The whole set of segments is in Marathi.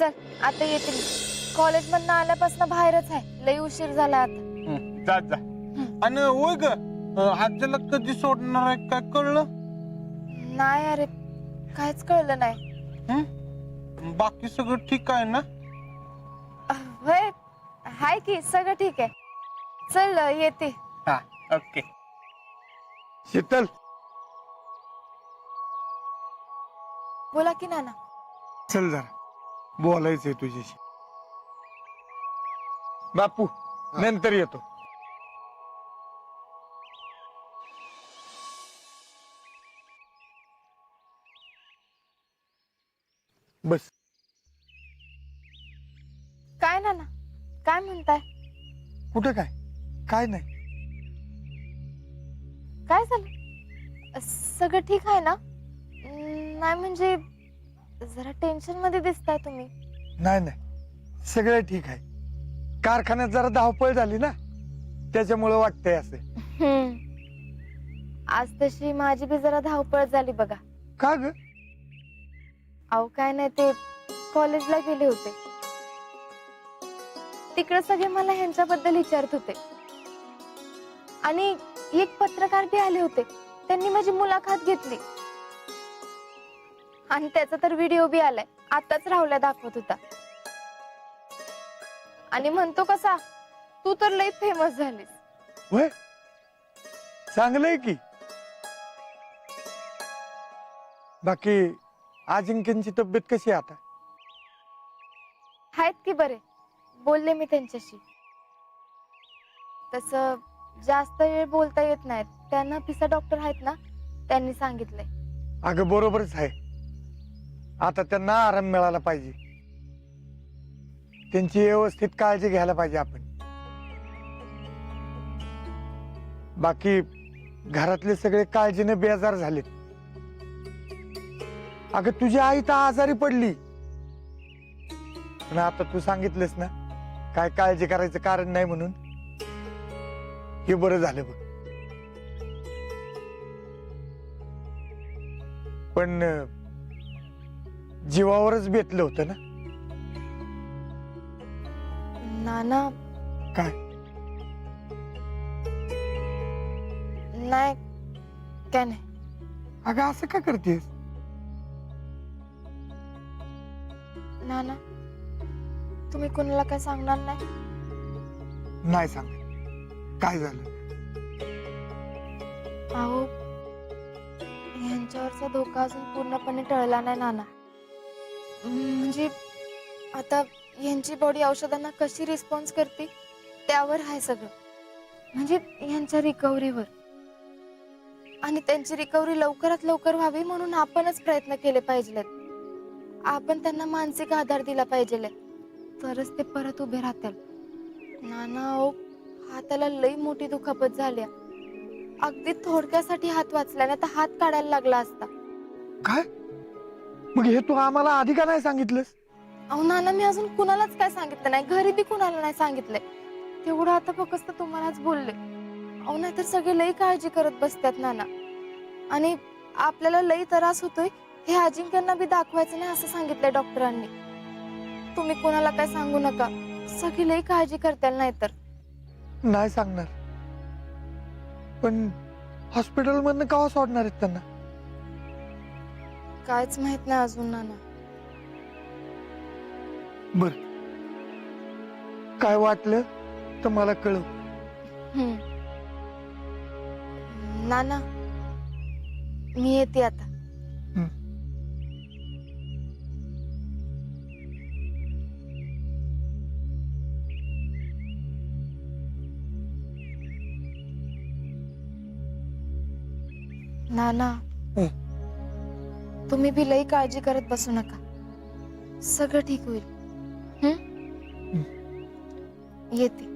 चल आता येते मी. कॉलेज मधनं आल्यापासून बाहेरच आहे, लई उशीर झाला आता. जा जा. आणि होय ग, आज्याला कधी सोडणार आहे काय कळलं? नाही अरे, काहीच कळलं नाही. बाकी सगळं ठीक आहे ना? होय, हाय की सगळं ठीक आहे. चल येते. हा ओके. शीतल, बोला की नाना. चल जरा बोलायचंय तुझ्याशी. बापू नंतर येतो. बस. काय नाना, काय म्हणताय? कुठं काय? काय नाही. काय झालं? सगळं ठीक आहे ना? नाही म्हणजे जरा टेन्शन मध्ये दिसताय तुम्ही. नाही नाही, सगळं ठीक आहे. कारखान्यात जरा धावपळ झाली ना, त्याच्यामुळे वाटतंय असं. आज तशी माझी बी जरा धावपळ झाली बघा. का ग? अहो काय नाही, ते कॉलेजला गेले होते. तिकडे सगळे मला ह्यांच्याबद्दल विचारत होते आणि एक पत्रकार बी आले होते. त्यांनी माझी मुलाखत घेतली आणि त्याचा तर व्हिडिओ बी आलाय. आताच राहुल्या दाखवत होता आणि म्हणतो कसा, तू तर लई फेमस झालीस. होय, चांगलंय की. बाकी अजिंक्यची तब्येत कशी आहे आता? आहेत की बरे, बोलले मी त्यांच्याशी. तसं जास्त वेळ बोलता येत नाहीत. त्यांना पिसा डॉक्टर आहेत ना, त्यांनी सांगितलंय. अगं बरोबरच आहे. आता त्यांना आराम मिळाला पाहिजे. त्यांची व्यवस्थित काळजी घ्यायला पाहिजे आपण. बाकी घरातले सगळे काळजीने बेजार झालेत. अगं तुझी आई तर आजारी पडली, पण आता तू सांगितलंस ना काय काळजी करायचं कारण नाही म्हणून, हे बरं झालं बघ. पण जीवावरच बेतलं होतं ना. नाना काय? नाही, काय नाही. अगं असं का करतेस? नाना तुम्ही कोणाला काय सांगणार नाही? नाही सांग. काय झालं? अहो यांच्यावरचा धोका अजून पूर्णपणे टळला नाही नाना. म्हणजे आता यांची बॉडी औषधांना कशी रिस्पॉन्स करते त्यावर आहे सगळं. म्हणजे यांच्या रिकव्हरीवर. आणि त्यांची रिकव्हरी लवकरात लवकर व्हावी म्हणून आपणच प्रयत्न केले पाहिजेत. आपण त्यांना मानसिक आधार दिला पाहिजे, तरच ते परत उभे राहतील. नाना हाताला लई मोठी दुखापत झाली. अगदी थोडक्यासाठी हात वाचला, नाही तर हात काढायला लागला असता. काय? मग हे तू आम्हाला आधी का नाही सांगितलंस? अहो नाना, मी अजून कुणालाच काय सांगितलं नाही. घरी बी कुणाला नाही सांगितलंय. तेवढं आता फक्त तुम्हालाच बोलले. अहो नाहीतर सगळे लई काळजी करत बसतात नाना. आणि आपल्याला लई त्रास होतोय हे अजिंक्यांना बी दाखवायचं नाही असं सांगितलंय डॉक्टरांनी. तुम्ही कोणाला काय सांगू नका, सगळी लई काळजी करताल. नाहीतर नाही सांगणार. पण हॉस्पिटल मधनं केव्हा सोडणार आहेत त्यांना? कायच माहित नाही अजून नाना. बर, काय वाटलं तर मला कळव. नाना मी येते आता. नाना तुम्ही बी लई काळजी करत बसू नका. सगळं ठीक होईल. येते.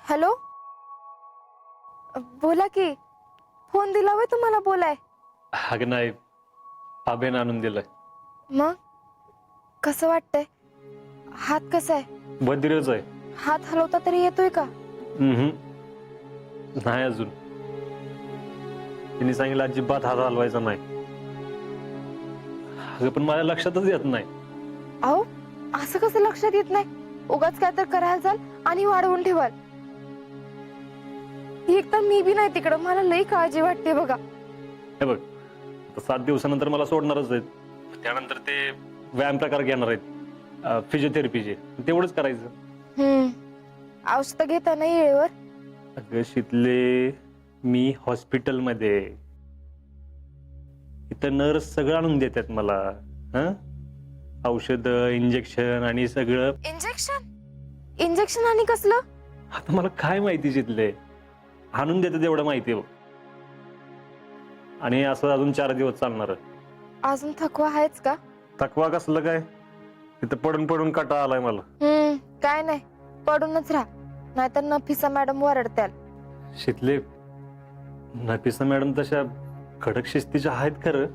हॅलो, बोला की. फोन दिला होय तुम्हाला बोलाय? अगं नाही, आबेन आणून दिलाय. मग कसं वाटतंय? हात कसा आहे? बधिरच आहे. हात हलवता तरी येतोय का? नाही अजून. तिने सांगितलं अजिबात हात हलवायचा नाही. अगं पण माझ्या लक्षातच येत नाही. अहो असं कसं लक्षात येत नाही? उगाच काय तर करायला जाल आणि वाढवून ठेवाल. एक तर मी बी नाही तिकडं, मला लई काळजी वाटते बघा. हे बघ, आता 7 दिवसानंतर मला सोडणारच आहेत. त्यानंतर ते व्यायाम प्रकार घेणार आहेत, फिजिओथेरपीचे. तेवढंच करायचं. औषध घेता नाही वेळेवर? अगं शितले, मी हॉस्पिटलमध्ये. इथं नर्स सगळं आणून देतात मला. औषध, इंजेक्शन आणि सगळं. इंजेक्शन आणि कसलं? आता मला काय माहिती शितले, आणून देतात एवढं माहिती आहे. आणि असं अजून 4 दिवस चालणार. अजून थकवा आहेच का? थकवा कसलं काय, तिथं पडून पडून काटा आलाय मला. काय नाही, पडूनच राहा, नाहीतर नफिसा मॅडम वरडत्याल. शितले, नफिसा मॅडम तशा कडक शिस्तीच्या आहेत खरं,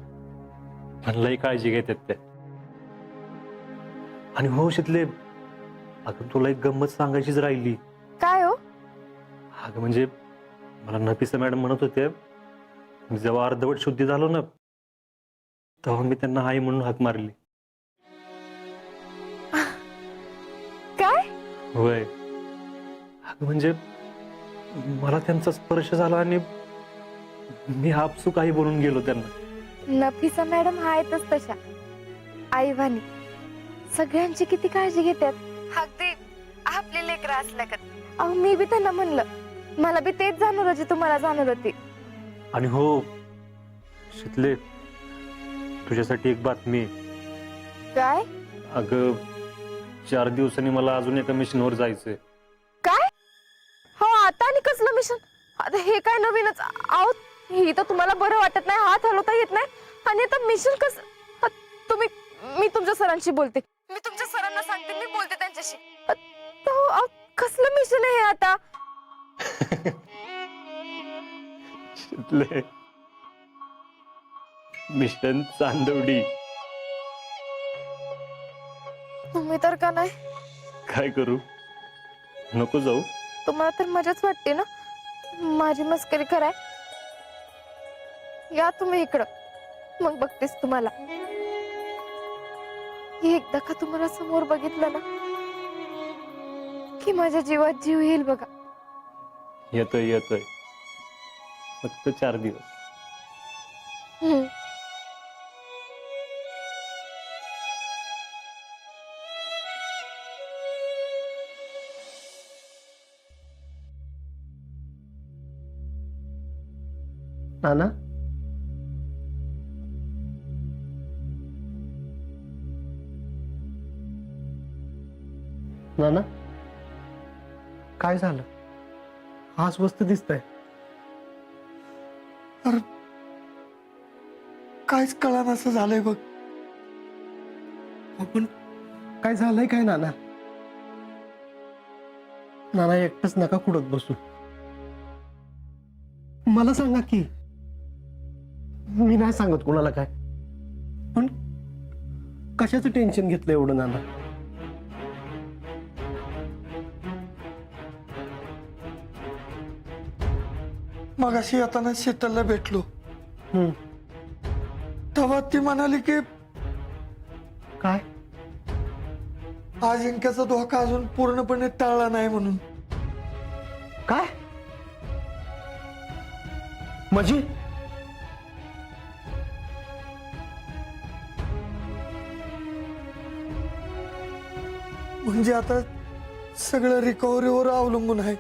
पण लई काळजी घेतात त्या. आणि हो शितले, अगं तुला एक गंमत सांगायचीच राहिली. काय हो? अगं म्हणजे मला नफिसा मॅडम म्हणत होते, मी जेव्हा अर्धवट शुद्धी झालो ना, तेव्हा मी त्यांना आई म्हणून हाक मारली. काय? होय. अगं म्हणजे मला त्यांचा स्पर्श झाला आणि मी आपसूक आई बोलून गेलो त्यांना. नफिसा मॅडम आहेतच तशा आईवानी. सगळ्यांची किती काळजी घेतात, अगदी आपली लेकरं असल्यागत. अहो मी बी त्यांना म्हणलं, मला बी तेच जाणवलं जे तुम्हाला जाणवलं होती. आणि हो शितले, तुझ्यासाठी एक बातमी. काय? अगं 4 दिवसांनी मला अजून एका मिशनवर जायचंय. काय? हो आता आणि कसलं मिशन? आता हे काय नवीनच? आहो ही तर तुम्हाला बरं वाटत नाही, हात हलवता येत नाही, आणि आता मिशन कसं? तुम्ही, मी तुमच्या सरांशी बोलते, मी तुमच्या सरांना सांगते, मी बोलते त्यांच्याशी. कसलं मिशन आहे हे आता? शितले, मिशन चांदवडी. तुम्ही तर का नाही? काय करू, नको जाऊ? तुम्हाला तर मजाच वाटते ना माझी मस्करी कराय. या तुम्ही इकडं, मग बघतेस तुम्हाला. एकदा का तुम्हाला समोर बघितलं ना की माझ्या जीवात जीव येईल बघा. येतोय येतोय, फक्त 4 दिवस. नाना, नाना, काय झालं? आज वस्त दिसतंय. अरे काहीच कळालं असं झालंय बघ. आपण काय झालंय काय नाना? नाना एकटंच नका कुडत बसू, मला सांगा की. मी नाही सांगत कोणाला काय, पण कशाचं टेन्शन घेतलं एवढं नाना? मगाशी येताना शीतलला भेटलो, तेव्हा ती म्हणाली की काय? अजिंक्याचा धोका अजून पूर्णपणे टळला नाही म्हणून. काय म्हणजे? म्हणजे आता सगळं रिकव्हरीवर अवलंबून आहे.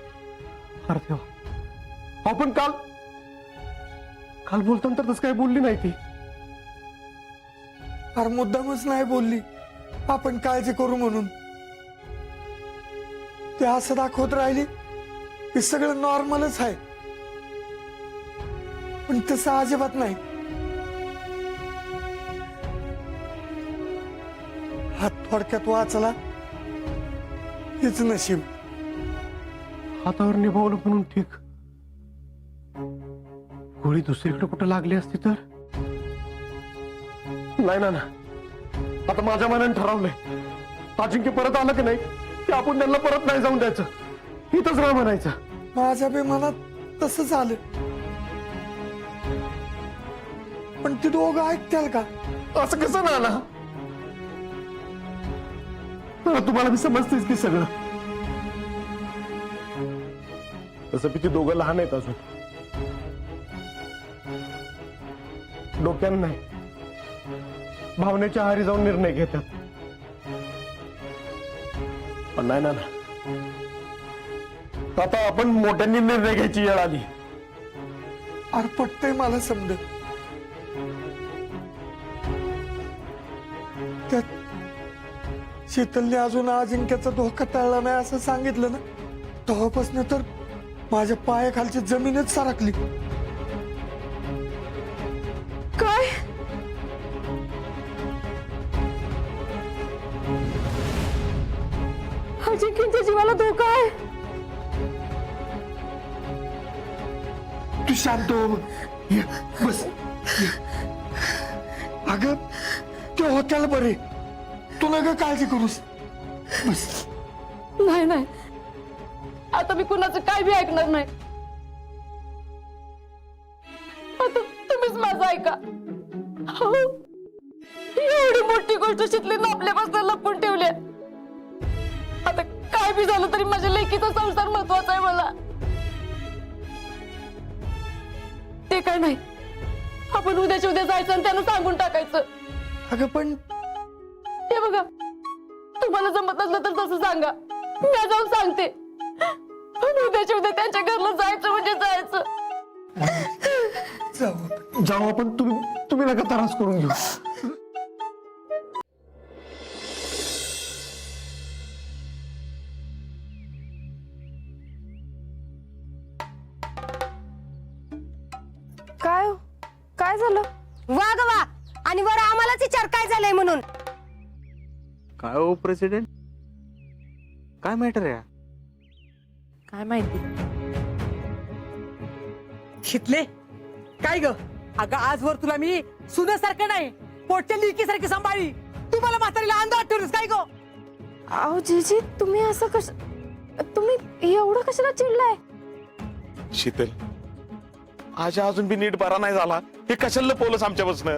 अरे देवा, आपण काल बोलताना तर तसं काही बोलली नाही ती. फार मुद्दामच नाही बोलली आपण काळजी करू म्हणून. ते असं दाखवत राहिली की सगळं नॉर्मलच आहे, पण तसं अजिबात नाही. हात थोडक्यात वाचला हेच नशीब. हातावर निभावलं म्हणून ठीक, गोळी दुसरीकडे कुठं लागली असती तर? नाही ना आता माझ्या मनाने ठरवलंय, अजिंक्य परत आलं की नाही ते आपण त्यांना परत नाही जाऊन द्यायचं, इथंच राह म्हणायचं. माझ्या बी मनात तसं झालं, पण ती दोघं ऐकतील का? असं कसं ना तुम्हाला मी समजतेच की सगळं. तसं बी ती दोघं लहान आहेत अजून, डोक्यानं नाही भावनेच्या आहारी जाऊन निर्णय घेतात. पण नाही ना आता आपण मोठ्यांनी निर्णय घ्यायची वेळ आली. अरे पटतंय मला समज, त्यात शीतलने अजून अजिंक्याचा धोका टळला नाही असं सांगितलं ना, तेव्हापासून तर माझ्या पायाखालची जमीनच सरकली. काय? अजिंक्यच्या जीवाला धोका आहे? तू शांत हो, ये, बस ये. अगं ते होत्याला बरे, तू नका काळजी करूस, बस. नाही नाही, आता मी कुणाचं काय बी ऐकणार नाही. आता तुम्हीच माझं ऐका. हो, एवढी मोठी गोष्ट शीतलीनं आपल्यापासून लपून ठेवली. आता काय बी झालं तरी माझ्या लेकीचा संसार महत्वाचा आहे मला. ते काय नाही, आपण उद्याच्या उद्या जायचं आणि त्यांना सांगून टाकायचं. अगं पण हे बघा, तुम्हाला जमत नसलं तर तसं सांगा, मी जाऊन सांगते. पण उद्याच्या उद्या त्यांच्या घरला जायचं म्हणजे जायचं. जाऊ आपण, तुम्ही नका त्रास करून घेऊ. काय काय झालं? वा ग वा, आणि वर आम्हालाच विचार काय झालंय म्हणून. काय हो प्रेसिडेंट, काय मॅटर आहे? काय माहिती. शितले काय ग? अगं आजवर तुला मी सुनेसारखं नाही, पोटच्या लिकीसारखी सांभाळी, तू मला म्हातारीला अंधारात ठेवलीस काय ग? अहो जीजी, तुम्ही असं तुम्ही एवढं कशाला चिडलाय? शीतल, आज अजून बी नीट बरा नाही झाला, हे कशाला लपवलंस आमच्यापासून?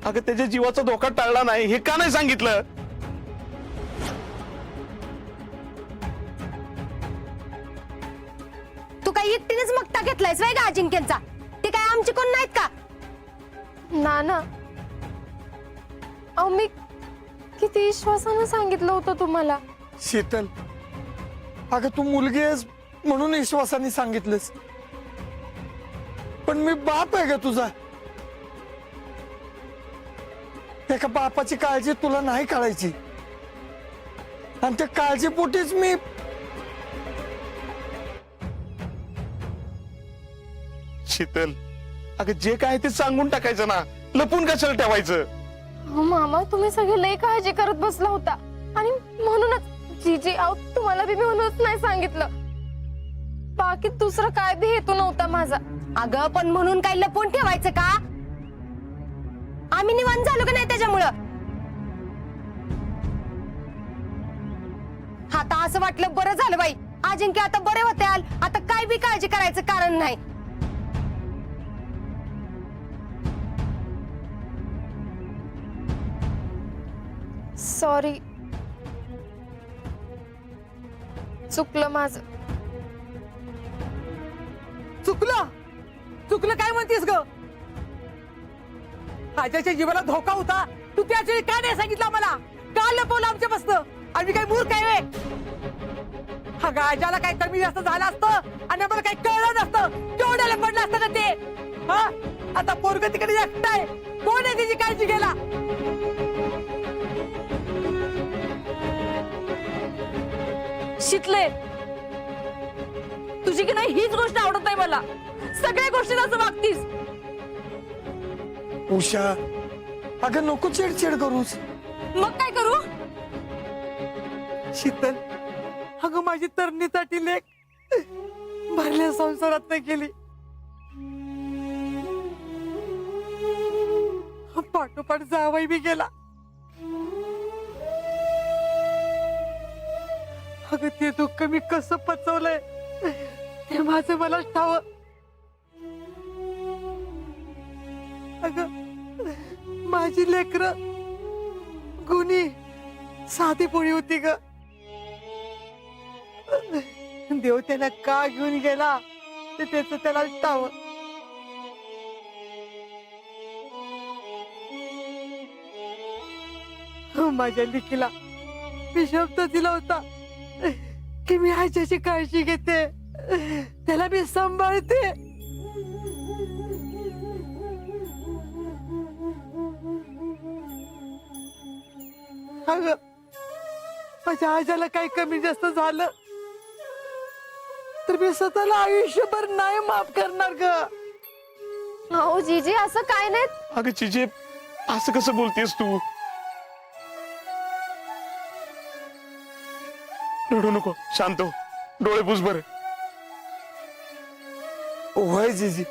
अगं त्याच्या जीवाचा धोका टळला नाही हे का नाही सांगितलं? तू काही एकटीनेच मगता घेतलायस वय ग अजिंक्यचा? ते काय आमची कोण नाहीत का? नाना, अहो मी किती विश्वासानं सांगितलं होतं तुम्हाला. शीतल, अगं तू मुलगी आहेस म्हणून विश्वासाने सांगितलंस, पण मी बाप आहे का तुझा? एका बापाची काळजी तुला नाही काढायची, आणि त्या काळजीपोटीच मी शीतल, अगं जे काय ते सांगून टाकायचं ना, लपून कशाला ठेवायचं? हो मामा, तुम्ही सगळे लई काळजी करत बसला होता, आणि म्हणूनच जीजी, अहो तुम्हाला बी मी म्हणूनच नाही सांगितलं. बाकी दुसरं काय बी हेतू नव्हता माझा. अगं पण म्हणून काय लपून ठेवायचं का? आम्ही निवांत झालो का नाही त्याच्यामुळं? आता असं वाटलं बरं झालं बाई, अजिंक्य आता बरे होते, आता काय बी काळजी करायचं कारण नाही. सॉरी, चुकलं माझं. चुकलं चुकलं काय म्हणतेस ग? आजाच्या जीवाला धोका होता, तू त्याच वेळी का नाही सांगितलं आम्हाला? का लपवलं आमच्यापासून? आम्ही काय मूर्ख आहे व्हय? हा गाजाला काय कमी जास्त झालं असतं आणि आम्हाला काही कळलं नसतं, केवढ्याला पडलं असतं का ते? हा, आता पोरग तिकडे एकटाय, कोण आहे त्याची काळजी घ्यायला? शितले, तुझी की नाही हीच गोष्ट आवडत नाही मला. सगळ्या गोष्टीला असं वागतीस. उषा, अगं नको चिडचिड करूस. मग काय करू? शीतल, अगं माझी तरणीसाठी लेख भरल्या संसारात नाही केली, पाठोपाठ जावाई बी गेला. अगं ते दुःख मी कसं पचवलंय ते माझं मलाच ठाव. अगं माझी लेकर गुणी साधी पोळी होती ग. देव त्याला का घेऊन गेला ते त्याच त्याला ठाव. माझ्या लेकीला मी शब्द दिला होता की मी आईची काळजी घेते, त्याला मी सांभाळते. अगं माझ्या आजाला काही कमी जास्त झालं तर मी स्वतःला आयुष्यभर नाही माफ करणार ग. हो जीजी असं काय नाही. अगं चिजे असं कसं बोलतेस तू? रडू नको, शांत हो, डोळे पुस बरं. होय जीजी,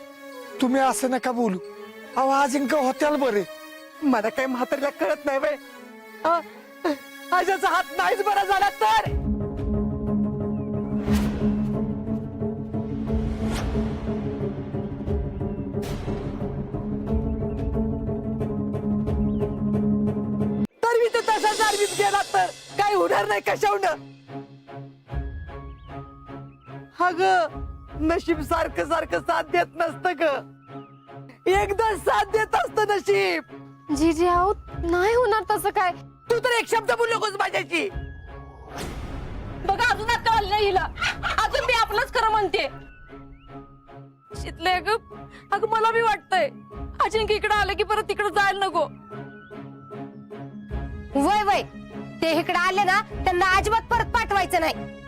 तुम्ही असं नका बोलू. अहो अजिंक्य होत्याल बरे. मला काही म्हातारीला कळत नाही बाई. आजाचा हात नाहीच बरा झाला तर मी तर तसाच आर्मीत गेला तर काही होणार नाही कशावून. हा ग नशीब सारखं सारखं साथ देत नसतं ग, एकदा साथ देत असत नशीब. जीजी अहो नाही होणार तसं काय. तू तर एक शब्द बोलू नकोस माझ्याशी. बघा अजून आता आलं नाही हिला, अजून मी आपलंच खरं म्हणते. शितले अगं मला बी वाटतंय अजिंक्य इकडे आलं की परत तिकडे जायला नको. वय वय ते इकडे आले ना त्यांना अजिबात परत पाठवायचं नाही.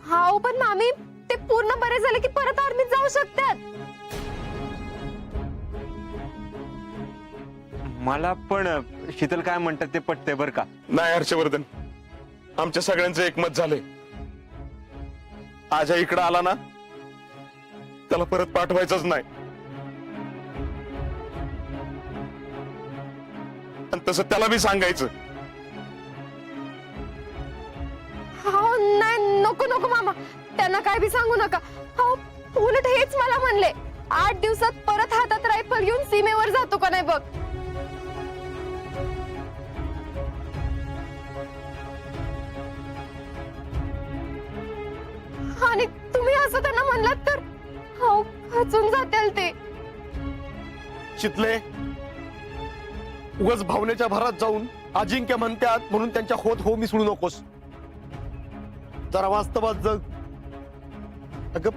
हा पण मामी ते पूर्ण बरे झाले की परत आर्मीत जाऊ शकतात. मला पण शीतल काय म्हणतात ते पटतंय बर का. नाही हर्षवर्धन, आमच्या सगळ्यांचं एकमत झालंय. आजा इकडं आला ना त्याला परत पाठवायचंच नाही. आणि तसं त्याला बी सांगायचं. हो नाही नको नको मामा, त्यांना काय बी सांगू नका. हो उलट हेच मला म्हणले 8 दिवसात परत हातात रायफल घेऊन सीमेवर जातो का नाही बघ. आणि तुम्ही असं त्यांना म्हणलात तर हो खचून जातील ते. शितले, उगाच भावनेच्या भरात जाऊन अजिंक्य म्हणतात म्हणून त्यांच्या होत हो मिसळू नकोस. जरा वास्तवात जग. अगं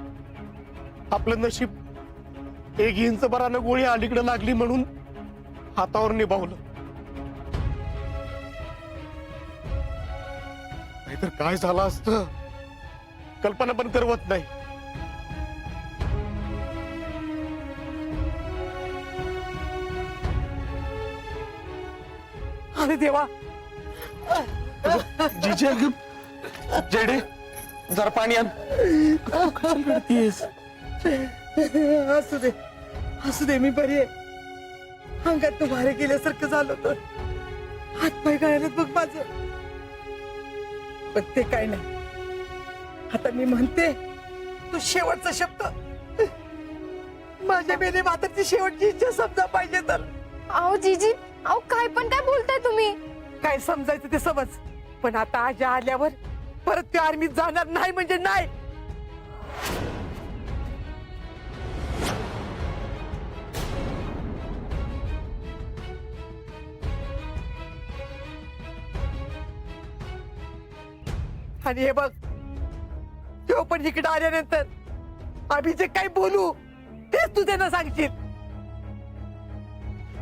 आपलं नशीब 1 इंच बरानं गोळी अलीकडे लागली म्हणून हातावर निभावलं, नाहीतर काय झालं असतं कल्पना पण करवत नाही. अरे देवा. जीजे जेडे जरा पाणी आण. असू दे मी बरी आहे. अंगात तू बाहेर गेल्यासारखं झालं होतं, हातपाय गळालेत बघ माझं. पण ते काय नाही. आता मी म्हणते तू शेवटचा शब्द माझ्या मेले माताची शेवटची इच्छा समजा पाहिजे तर. अहो जीजी अहो काय पण काय बोलताय तुम्ही. काय समजायचं ते समज, पण आता आजा आल्यावर परत त्या आर्मीत जाणार नाही म्हणजे नाही. आणि हे बघ तो पण इकडे आल्यानंतर आम्ही जे काही बोलू तेच तू त्यांना सांगशील.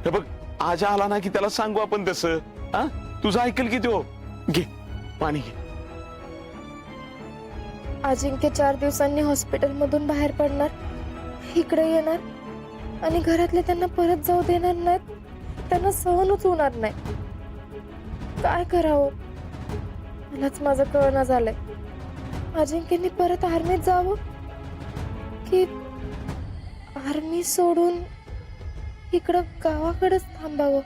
हे बघ आजा आला ना की त्याला सांगू आपण तसं. हा तुझं ऐकल की तो. घे पाणी घे. अजिंक्य 4 दिवसांनी हॉस्पिटल मधून बाहेर पडणार, इकडे येणार आणि घरातले त्यांना परत जाऊ देणार नाहीत. त्यांना सहनच होणार नाही. काय करावं मलाच माझं कळना झालंय. अजिंक्यनी परत आर्मीत जावं की आर्मी सोडून इकडं गावाकडेच थांबावं.